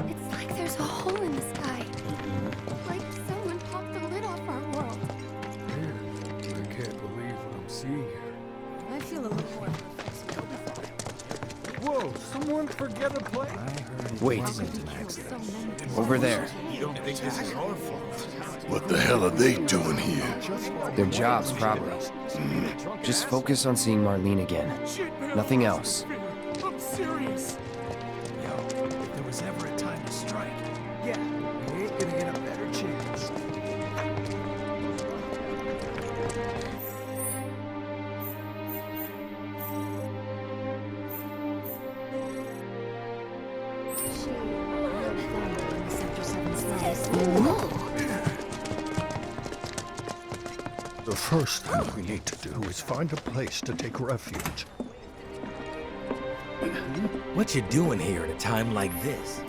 It's like there's a hole in the sky. Like someone popped the lid off our world. Man, I can't believe what I'm seeing here. I feel a little more professional. Whoa, someone forget a plate? Wait. Over there. You don't think this is our fault? What the hell are they doing here? Their jobs, probably. Just focus on seeing Marlene again. Nothing else. I'm serious. Yo, if there was ever a time to strike. Yeah, we ain't gonna get a better chance. The first thing we need to do is find a place to take refuge. What you doing here at a time like this?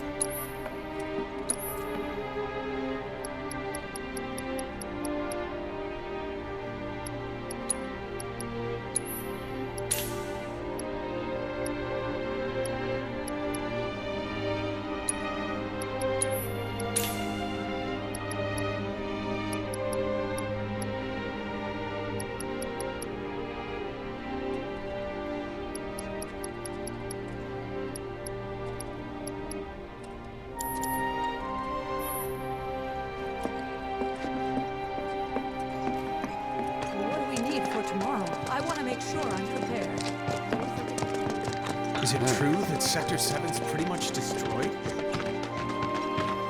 What do we need for tomorrow? I want to make sure I'm prepared. Is it true that Sector 7's pretty much destroyed?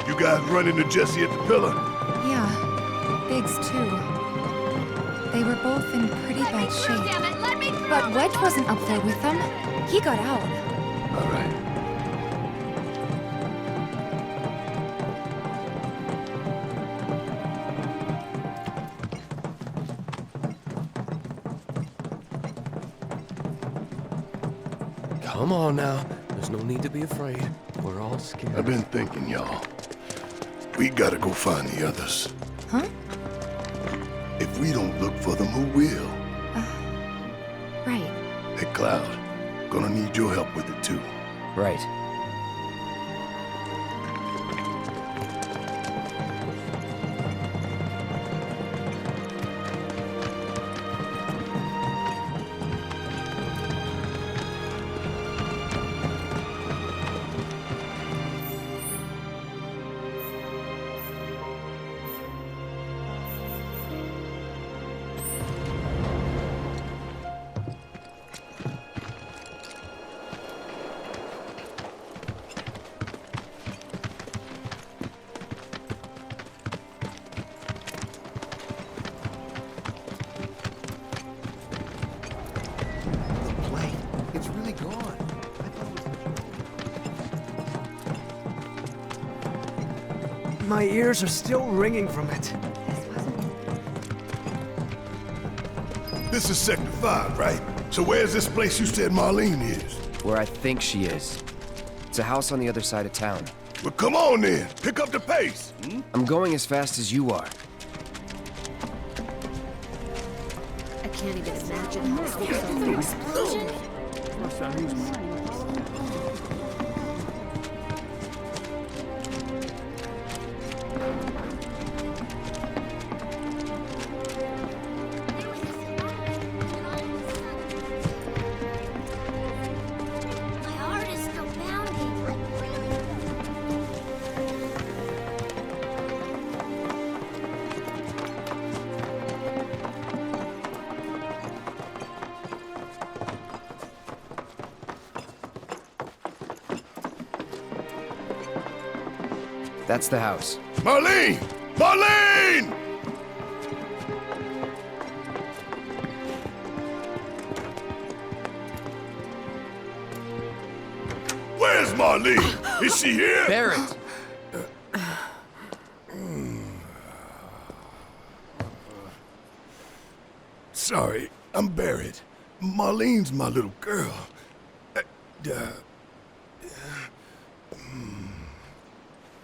You guys run into Jesse at the pillar? Yeah, Biggs too. They were both in pretty bad shape. But Wedge wasn't up there with them. He got out. All right. Come on now. There's no need to be afraid. We're all scared. I've been thinking, y'all. We gotta go find the others. Huh? If we don't look for them, who will? Right. Hey, Cloud. Gonna need your help with it, too. Right. Plane. It's really gone. My ears are still ringing from it. This is Sector 5, right? So where's this place you said Marlene is? Where I think she is. It's a house on the other side of town. Well, come on then. Pick up the pace. I'm going as fast as you are. I can't even imagine how this will explosion. My heart is still pounding. That's the house. Marlene! Marlene! Where's Marlene? Is she here? Barrett! Sorry, I'm Barrett. Marlene's my little girl.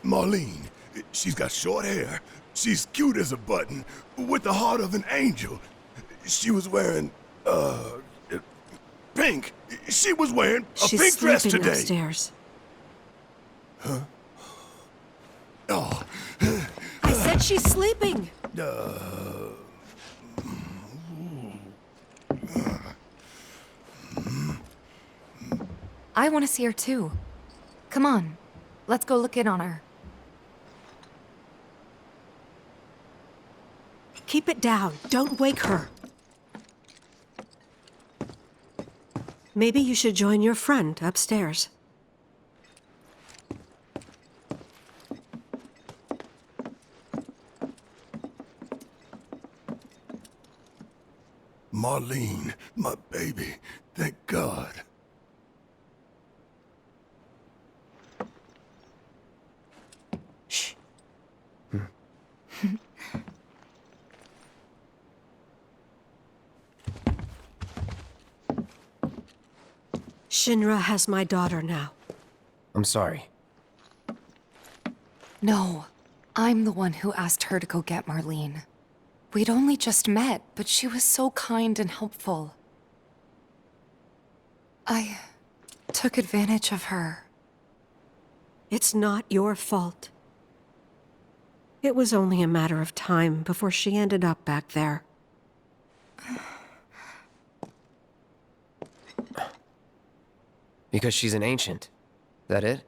Marlene, she's got short hair. She's cute as a button, with the heart of an angel. She was wearing, pink. She was wearing a She's pink dress sleeping today. upstairs. Oh, I said she's sleeping. I want to see her too. Come on, let's go look in on her. Keep it down. Don't wake her. Maybe you should join your friend upstairs. Marlene, my baby. Thank God. Shh. Shinra has my daughter now. I'm sorry. No, I'm the one who asked her to go get Marlene. We'd only just met, but she was so kind and helpful. I took advantage of her. It's not your fault. It was only a matter of time before she ended up back there. Because she's an ancient. That it?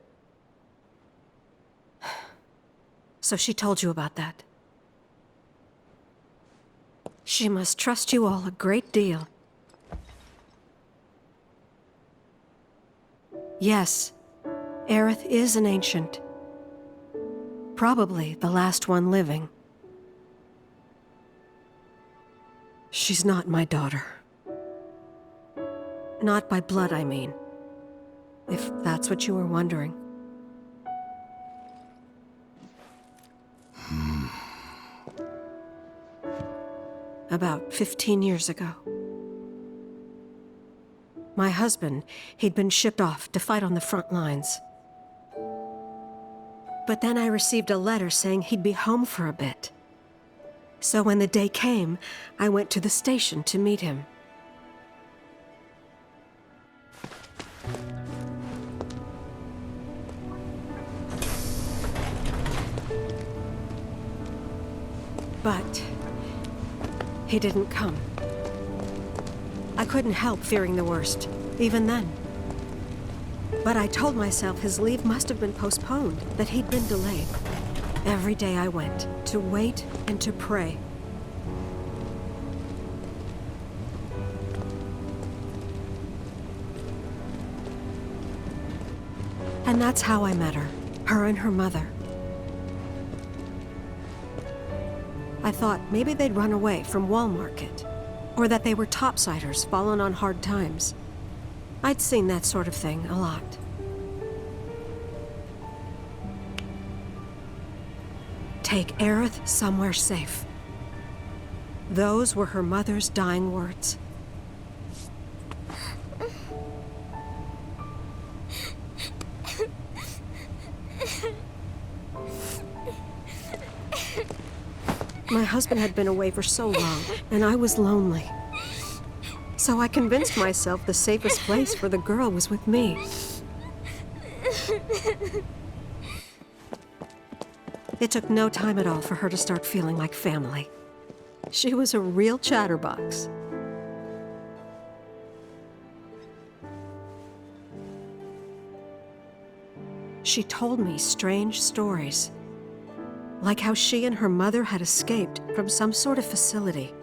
So she told you about that. She must trust you all a great deal. Yes, Aerith is an ancient. Probably the last one living. She's not my daughter. Not by blood, I mean. If that's what you were wondering. About 15 years ago. My husband, he'd been shipped off to fight on the front lines. But then I received a letter saying he'd be home for a bit. So when the day came, I went to the station to meet him. But he didn't come. I couldn't help fearing the worst, even then. But I told myself his leave must have been postponed, that he'd been delayed. Every day I went, to wait and to pray. And that's how I met her and her mother. I thought maybe they'd run away from Wall Market, or that they were topsiders fallen on hard times. I'd seen that sort of thing a lot. Take Aerith somewhere safe. Those were her mother's dying words. My husband had been away for so long, and I was lonely. So I convinced myself the safest place for the girl was with me. It took no time at all for her to start feeling like family. She was a real chatterbox. She told me strange stories. Like how she and her mother had escaped from some sort of facility.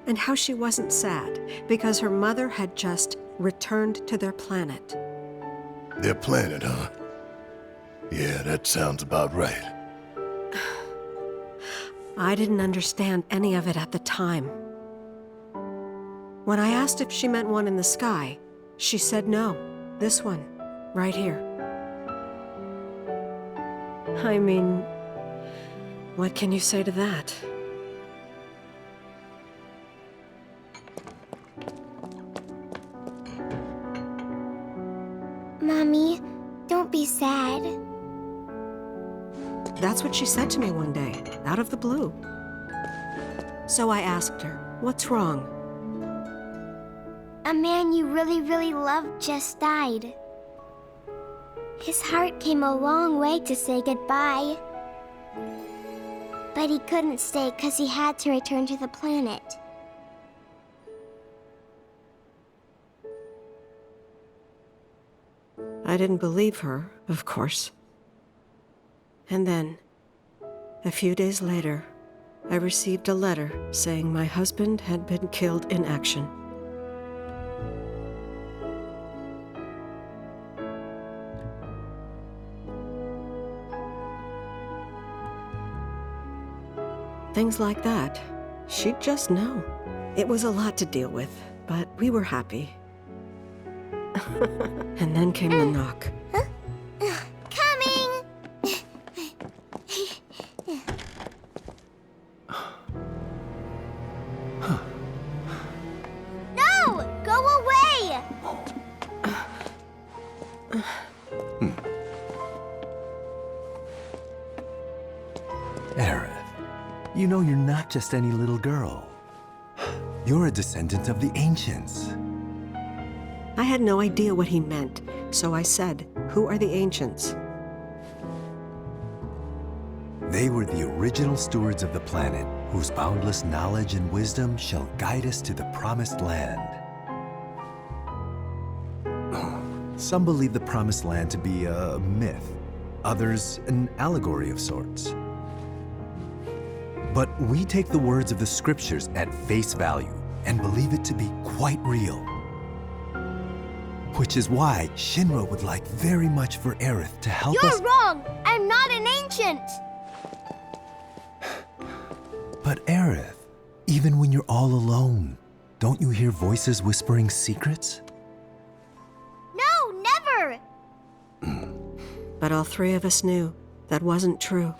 And how she wasn't sad because her mother had just returned to their planet. Their planet, huh? Yeah, that sounds about right. I didn't understand any of it at the time. When I asked if she meant one in the sky, she said no. This one, right here. I mean, what can you say to that? Mommy, don't be sad. That's what she said to me one day, out of the blue. So I asked her, what's wrong? A man you really, really loved just died. His heart came a long way to say goodbye. But he couldn't stay because he had to return to the planet. I didn't believe her, of course. And then, a few days later, I received a letter saying my husband had been killed in action. Things like that, she'd just know. It was a lot to deal with, but we were happy. And then came the knock. Coming! No! Go away! Aerith, you know you're not just any little girl. You're a descendant of the Ancients. I had no idea what he meant, so I said, "Who are the Ancients?" They were the original stewards of the planet, whose boundless knowledge and wisdom shall guide us to the promised land. Some believe the promised land to be a myth, others an allegory of sorts. But we take the words of the scriptures at face value and believe it to be quite real. Which is why Shinra would like very much for Aerith to help us— You're wrong! I'm not an ancient! But Aerith, even when you're all alone, don't you hear voices whispering secrets? No, never! But all three of us knew that wasn't true.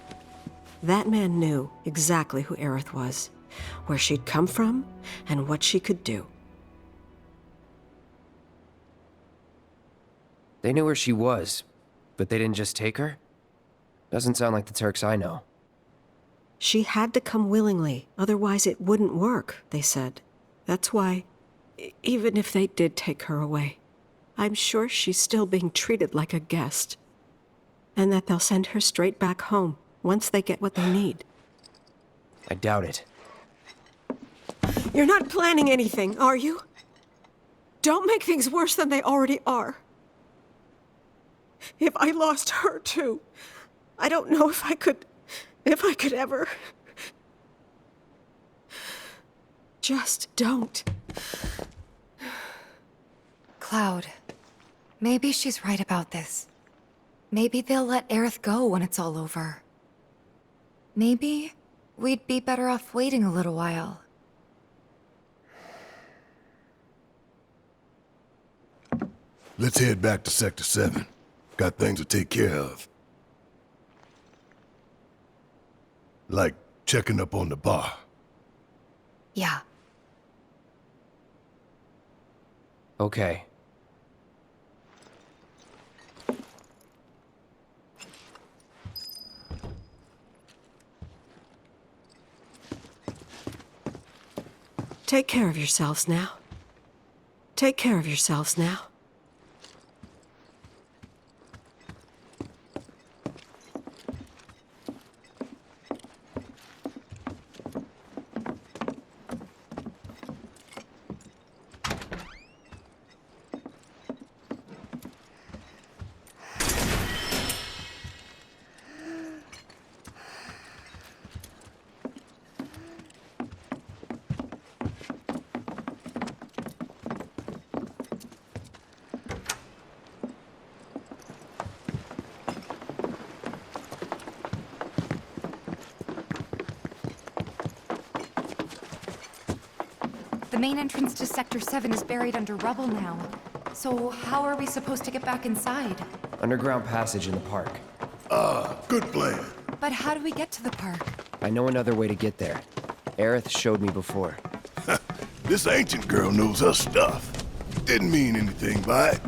That man knew exactly who Aerith was, where she'd come from, and what she could do. They knew where she was, but they didn't just take her? Doesn't sound like the Turks I know. She had to come willingly, otherwise it wouldn't work, they said. That's why, even if they did take her away, I'm sure she's still being treated like a guest. And that they'll send her straight back home once they get what they need. I doubt it. You're not planning anything, are you? Don't make things worse than they already are. If I lost her too, I don't know if I could ever. Just don't. Cloud, maybe she's right about this. Maybe they'll let Aerith go when it's all over. Maybe we'd be better off waiting a little while. Let's head back to Sector 7. Got things to take care of. Like checking up on the bar. Yeah. Okay. Take care of yourselves now. Take care of yourselves now. The main entrance to Sector 7 is buried under rubble now. So how are we supposed to get back inside? Underground passage in the park. Good plan. But how do we get to the park? I know another way to get there. Aerith showed me before. This ancient girl knows her stuff. Didn't mean anything by it.